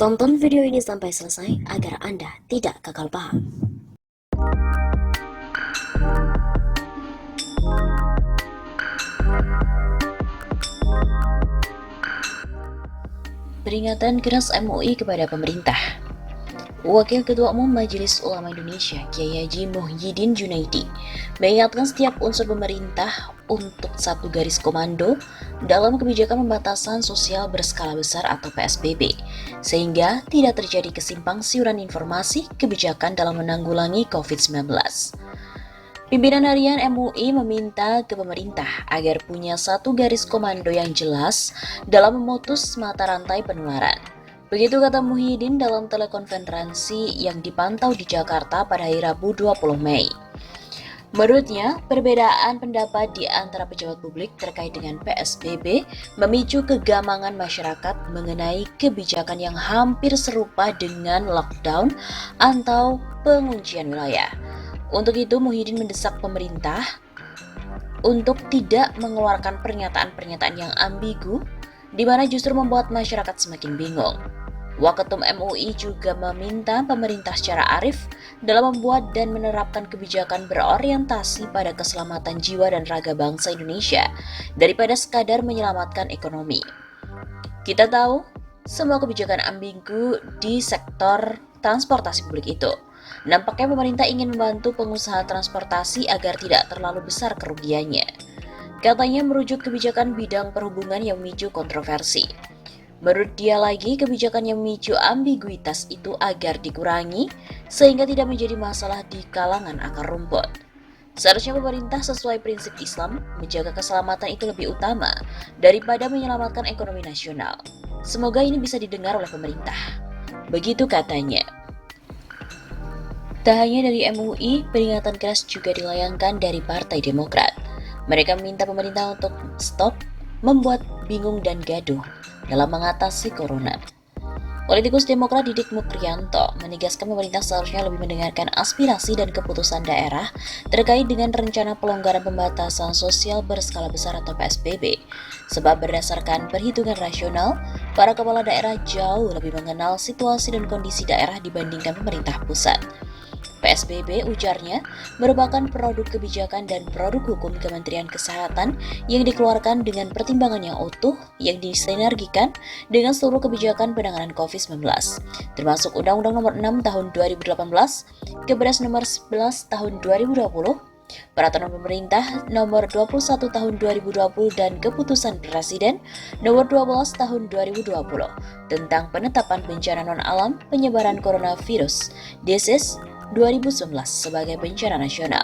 Tonton video ini sampai selesai agar Anda tidak gagal paham. Peringatan keras MUI kepada pemerintah. Wakil Ketua Umum Majelis Ulama Indonesia, Kiai Haji Muhyiddin Junaidi, mengingatkan setiap unsur pemerintah untuk satu garis komando dalam kebijakan pembatasan sosial berskala besar atau PSBB, sehingga tidak terjadi kesimpang siuran informasi kebijakan dalam menanggulangi COVID-19. Pimpinan harian MUI meminta ke pemerintah agar punya satu garis komando yang jelas dalam memutus mata rantai penularan. Begitu kata Muhyiddin dalam telekonferensi yang dipantau di Jakarta pada hari Rabu 20 Mei. Menurutnya, perbedaan pendapat di antara pejabat publik terkait dengan PSBB memicu kegamangan masyarakat mengenai kebijakan yang hampir serupa dengan lockdown atau penguncian wilayah. Untuk itu, Muhyiddin mendesak pemerintah untuk tidak mengeluarkan pernyataan-pernyataan yang ambigu, di mana justru membuat masyarakat semakin bingung. Waketum MUI juga meminta pemerintah secara arif dalam membuat dan menerapkan kebijakan berorientasi pada keselamatan jiwa dan raga bangsa Indonesia daripada sekadar menyelamatkan ekonomi. Kita tahu semua kebijakan ambigu di sektor transportasi publik itu. Nampaknya pemerintah ingin membantu pengusaha transportasi agar tidak terlalu besar kerugiannya. Katanya merujuk kebijakan bidang perhubungan yang memicu kontroversi. Menurut dia lagi, kebijakan yang memicu ambiguitas itu agar dikurangi sehingga tidak menjadi masalah di kalangan akar rumput. Seharusnya pemerintah sesuai prinsip Islam menjaga keselamatan itu lebih utama daripada menyelamatkan ekonomi nasional. Semoga ini bisa didengar oleh pemerintah. Begitu katanya. Tak hanya dari MUI, peringatan keras juga dilayangkan dari Partai Demokrat. Mereka meminta pemerintah untuk stop membuat bingung dan gaduh dalam mengatasi corona. Politikus Demokrat Didik Mukrianto menegaskan pemerintah seharusnya lebih mendengarkan aspirasi dan keputusan daerah terkait dengan rencana pelonggaran pembatasan sosial berskala besar atau PSBB. Sebab berdasarkan perhitungan rasional, para kepala daerah jauh lebih mengenal situasi dan kondisi daerah dibandingkan pemerintah pusat. PSBB, ujarnya, merupakan produk kebijakan dan produk hukum Kementerian Kesehatan yang dikeluarkan dengan pertimbangan yang utuh yang disinergikan dengan seluruh kebijakan penanganan COVID-19, termasuk Undang-Undang Nomor 6 Tahun 2018, Kepres Nomor 11 Tahun 2020, Peraturan Pemerintah Nomor 21 Tahun 2020 dan Keputusan Presiden Nomor 12 Tahun 2020 tentang penetapan bencana non-alam penyebaran coronavirus (disease) 2019 sebagai bencana nasional.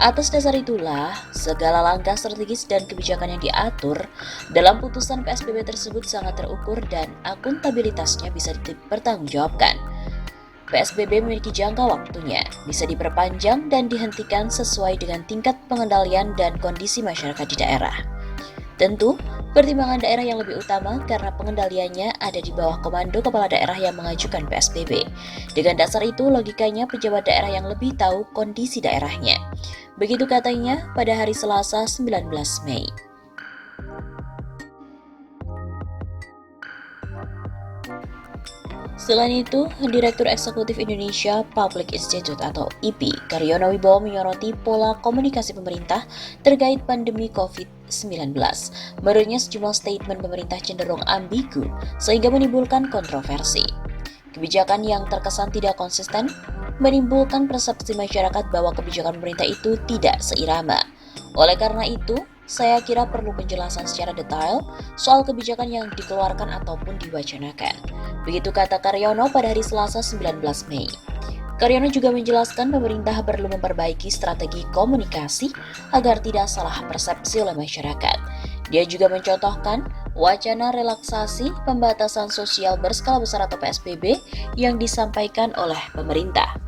Atas dasar itulah, segala langkah strategis dan kebijakan yang diatur dalam putusan PSBB tersebut sangat terukur dan akuntabilitasnya bisa dipertanggungjawabkan. PSBB memiliki jangka waktunya, bisa diperpanjang dan dihentikan sesuai dengan tingkat pengendalian dan kondisi masyarakat di daerah. Tentu, pertimbangan daerah yang lebih utama karena pengendaliannya ada di bawah komando kepala daerah yang mengajukan PSBB. Dengan dasar itu, logikanya pejabat daerah yang lebih tahu kondisi daerahnya. Begitu katanya pada hari Selasa 19 Mei. Selain itu, Direktur Eksekutif Indonesia Public Institute atau IPI, Karyono Wibowo menyoroti pola komunikasi pemerintah terkait pandemi COVID-19. Menurutnya sejumlah statement pemerintah cenderung ambigu sehingga menimbulkan kontroversi. Kebijakan yang terkesan tidak konsisten menimbulkan persepsi masyarakat bahwa kebijakan pemerintah itu tidak seirama. Oleh karena itu, saya kira perlu penjelasan secara detail soal kebijakan yang dikeluarkan ataupun diwacanakan. Begitu kata Karyono pada hari Selasa 19 Mei. Karyono juga menjelaskan pemerintah perlu memperbaiki strategi komunikasi agar tidak salah persepsi oleh masyarakat. Dia juga mencontohkan wacana relaksasi pembatasan sosial berskala besar atau PSBB yang disampaikan oleh pemerintah.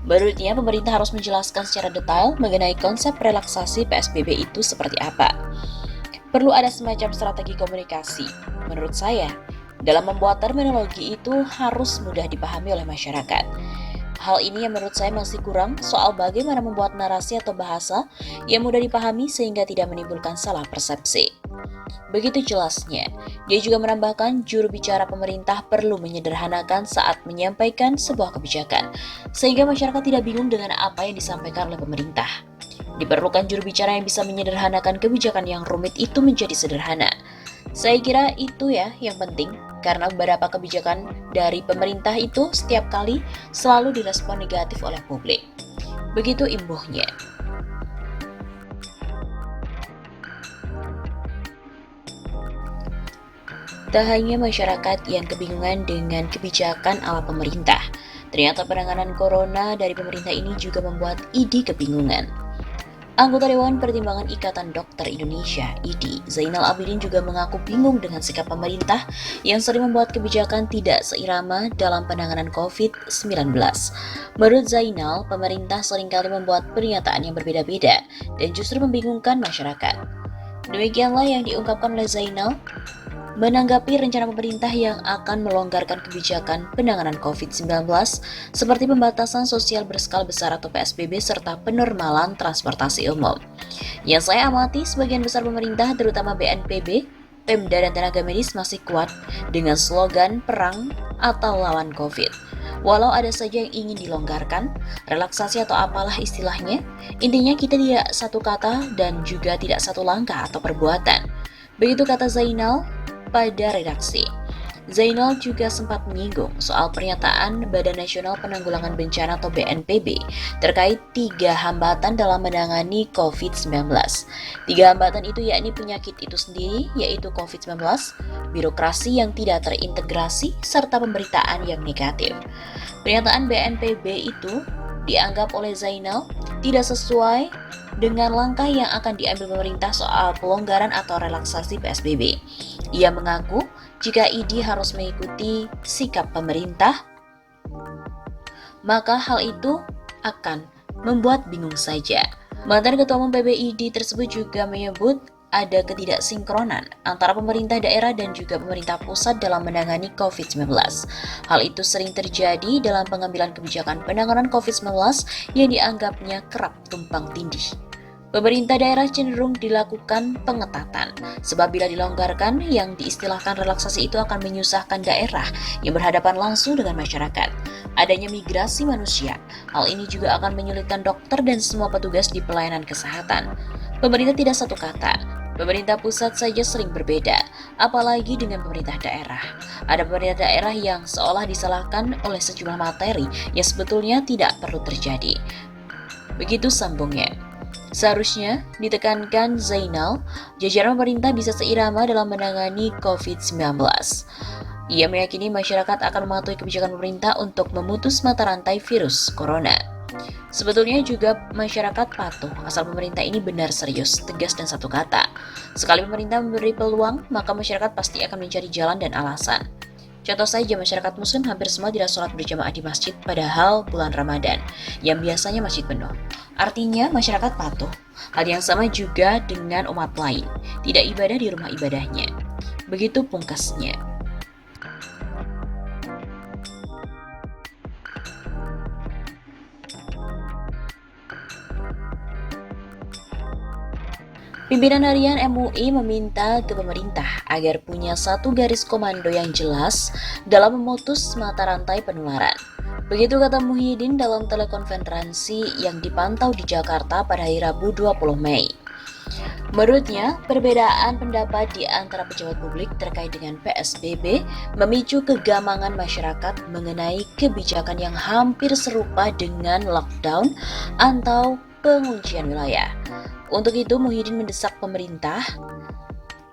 Menurutnya, pemerintah harus menjelaskan secara detail mengenai konsep relaksasi PSBB itu seperti apa. Perlu ada semacam strategi komunikasi. Menurut saya, dalam membuat terminologi itu harus mudah dipahami oleh masyarakat. Hal ini yang menurut saya masih kurang soal bagaimana membuat narasi atau bahasa yang mudah dipahami sehingga tidak menimbulkan salah persepsi. Begitu jelasnya. Dia juga menambahkan juru bicara pemerintah perlu menyederhanakan saat menyampaikan sebuah kebijakan, sehingga masyarakat tidak bingung dengan apa yang disampaikan oleh pemerintah. Diperlukan juru bicara yang bisa menyederhanakan kebijakan yang rumit itu menjadi sederhana. Saya kira itu ya yang penting, karena beberapa kebijakan dari pemerintah itu setiap kali selalu direspon negatif oleh publik. Begitu imbuhnya. Tak hanya masyarakat yang kebingungan dengan kebijakan awal pemerintah, ternyata penanganan corona dari pemerintah ini juga membuat IDI kebingungan. Anggota Dewan Pertimbangan Ikatan Dokter Indonesia, IDI, Zainal Abidin juga mengaku bingung dengan sikap pemerintah yang sering membuat kebijakan tidak seirama dalam penanganan COVID-19. Menurut Zainal, pemerintah seringkali membuat pernyataan yang berbeda-beda dan justru membingungkan masyarakat. Demikianlah yang diungkapkan oleh Zainal menanggapi rencana pemerintah yang akan melonggarkan kebijakan penanganan COVID-19 seperti pembatasan sosial berskala besar atau PSBB serta penormalan transportasi umum. Yang saya amati, sebagian besar pemerintah terutama BNPB, Pemda dan tenaga medis masih kuat dengan slogan perang atau lawan COVID. Walau ada saja yang ingin dilonggarkan, relaksasi atau apalah istilahnya, intinya kita tidak satu kata dan juga tidak satu langkah atau perbuatan. Begitu kata Zainal pada redaksi. Zainal juga sempat menyinggung soal pernyataan Badan Nasional Penanggulangan Bencana atau BNPB terkait 3 hambatan dalam menangani COVID-19. 3 hambatan itu yakni penyakit itu sendiri, yaitu COVID-19, birokrasi yang tidak terintegrasi, serta pemberitaan yang negatif. Pernyataan BNPB itu dianggap oleh Zainal tidak sesuai dengan langkah yang akan diambil pemerintah soal pelonggaran atau relaksasi PSBB. Ia mengaku jika IDI harus mengikuti sikap pemerintah, maka hal itu akan membuat bingung saja. Mantan Ketua Umum PBID tersebut juga menyebut ada ketidaksinkronan antara pemerintah daerah dan juga pemerintah pusat dalam menangani COVID-19. Hal itu sering terjadi dalam pengambilan kebijakan penanganan COVID-19 yang dianggapnya kerap tumpang tindih. Pemerintah daerah cenderung dilakukan pengetatan, sebab bila dilonggarkan, yang diistilahkan relaksasi itu akan menyusahkan daerah yang berhadapan langsung dengan masyarakat. Adanya migrasi manusia, hal ini juga akan menyulitkan dokter dan semua petugas di pelayanan kesehatan. Pemerintah tidak satu kata, pemerintah pusat saja sering berbeda, apalagi dengan pemerintah daerah. Ada pemerintah daerah yang seolah disalahkan oleh sejumlah materi yang sebetulnya tidak perlu terjadi. Begitu sambungnya. Seharusnya, ditekankan Zainal, jajaran pemerintah bisa seirama dalam menangani COVID-19. Ia meyakini masyarakat akan mematuhi kebijakan pemerintah untuk memutus mata rantai virus corona. Sebetulnya juga masyarakat patuh asal pemerintah ini benar serius, tegas dan satu kata. Sekali pemerintah memberi peluang, maka masyarakat pasti akan mencari jalan dan alasan. Contoh saja, masyarakat muslim hampir semua tidak sholat berjamaah di masjid padahal bulan Ramadan, yang biasanya masjid penuh. Artinya masyarakat patuh. Hal yang sama juga dengan umat lain, tidak ibadah di rumah ibadahnya. Begitu pungkasnya. Pimpinan harian MUI meminta ke pemerintah agar punya satu garis komando yang jelas dalam memutus mata rantai penularan. Begitu kata Muhyiddin dalam telekonferensi yang dipantau di Jakarta pada hari Rabu 20 Mei. Menurutnya, perbedaan pendapat di antara pejabat publik terkait dengan PSBB memicu kegamangan masyarakat mengenai kebijakan yang hampir serupa dengan lockdown atau penguncian wilayah. Untuk itu, Muhyiddin mendesak pemerintah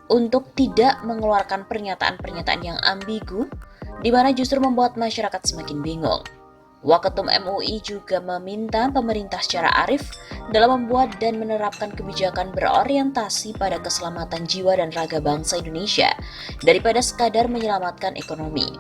untuk tidak mengeluarkan pernyataan-pernyataan yang ambigu, di mana justru membuat masyarakat semakin bingung. Waketum MUI juga meminta pemerintah secara arif dalam membuat dan menerapkan kebijakan berorientasi pada keselamatan jiwa dan raga bangsa Indonesia, daripada sekadar menyelamatkan ekonomi.